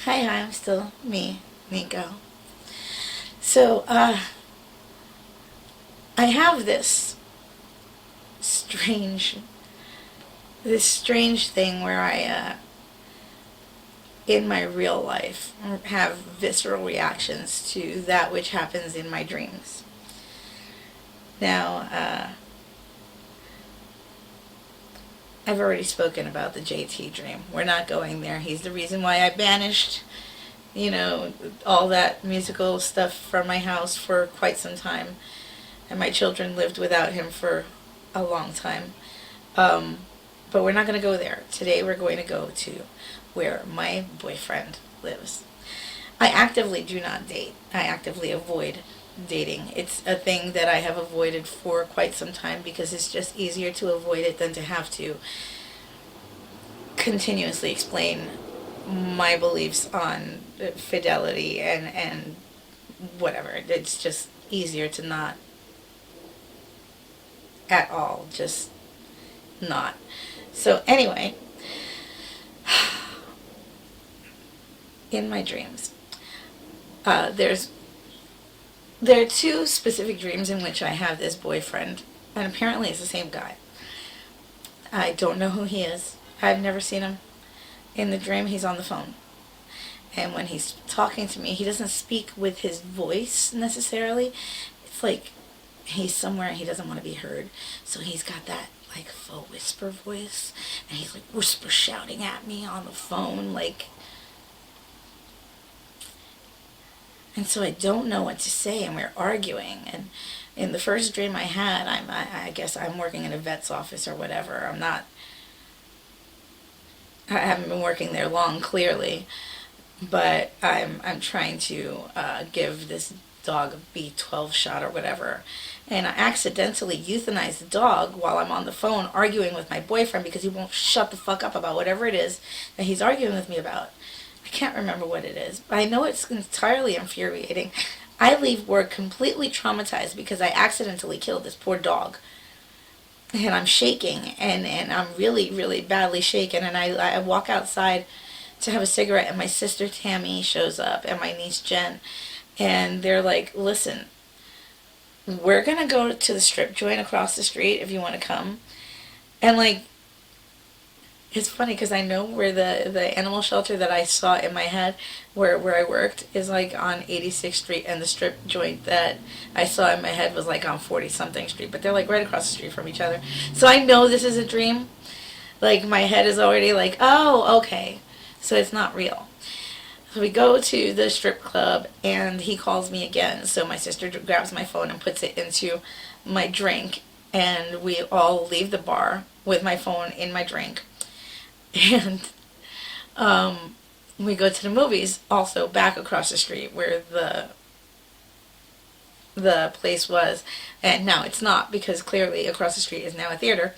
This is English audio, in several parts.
Hi, I'm still me, Nico. So, I have strange, this strange thing where in my real life, have visceral reactions to that which happens in my dreams. Now, I've already spoken about the JT dream. We're not going there. He's the reason why I banished, you know, all that musical stuff from my house for quite some time. And my children lived without him for a long time. Um, but we're not going to go there. Today we're going to go to where my boyfriend lives. I actively do not date. I actively avoid dating. It's a thing that I have avoided for quite some time because it's just easier to avoid it than to have to continuously explain my beliefs on fidelity and whatever. It's just easier to not at all, just not. So anyway, in my dreams, there are two specific dreams in which I have this boyfriend, and apparently it's the same guy. I don't know who he is. I've never seen him. In the dream, he's on the phone. And when he's talking to me, he doesn't speak with his voice necessarily. It's like he's somewhere and he doesn't want to be heard. So he's got that like faux whisper voice. And he's like whisper shouting at me on the phone. And so I don't know what to say, and we're arguing. And in the first dream I had, I guess I'm working in a vet's office or whatever. I haven't been working there long, clearly, but I'm trying to give this dog a B12 shot or whatever. And I accidentally euthanize the dog while I'm on the phone arguing with my boyfriend because he won't shut the fuck up about whatever it is that he's arguing with me about. I can't remember what it is, but I know it's entirely infuriating. I leave work completely traumatized because I accidentally killed this poor dog. And I'm shaking, and I'm really, really badly shaken. And I walk outside to have a cigarette, and my sister Tammy shows up, and my niece Jen. And they're like, listen, we're going to go to the strip joint across the street if you want to come. And like, it's funny because I know where the animal shelter that I saw in my head, where I worked, is like on 86th Street, and the strip joint that I saw in my head was like on 40-something Street, but they're like right across the street from each other. So I know this is a dream. Like my head is already like, oh, okay. So it's not real. So we go to the strip club, and he calls me again. So my sister grabs my phone and puts it into my drink, and we all leave the bar with my phone in my drink. And we go to the movies also back across the street where the place was, and now it's not because clearly across the street is now a theater.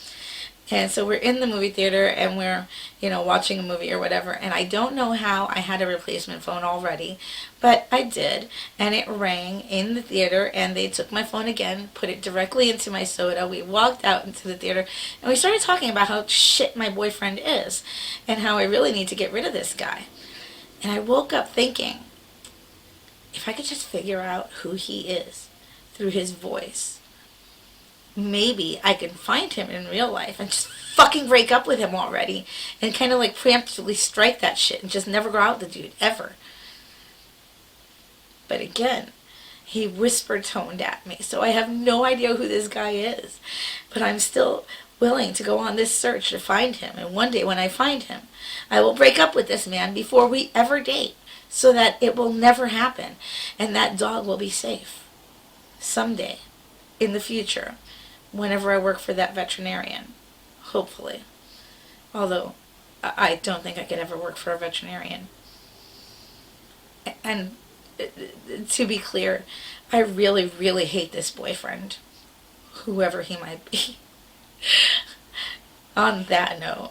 And so we're in the movie theater, and we're, watching a movie or whatever, and I don't know how I had a replacement phone already, but I did, and it rang in the theater, and they took my phone again, put it directly into my soda. We walked out into the theater, and we started talking about how shit my boyfriend is, and how I really need to get rid of this guy. And I woke up thinking, if I could just figure out who he is through his voice, maybe I can find him in real life and just fucking break up with him already and kind of like preemptively strike that shit and just never go out with the dude ever. But again, he whisper toned at me, so I have no idea who this guy is. But I'm still willing to go on this search to find him, and one day when I find him, I will break up with this man before we ever date, so that it will never happen, and that dog will be safe. Someday, in the future, whenever I work for that veterinarian, hopefully. Although, I don't think I could ever work for a veterinarian. And to be clear, I really, really hate this boyfriend, whoever he might be. On that note,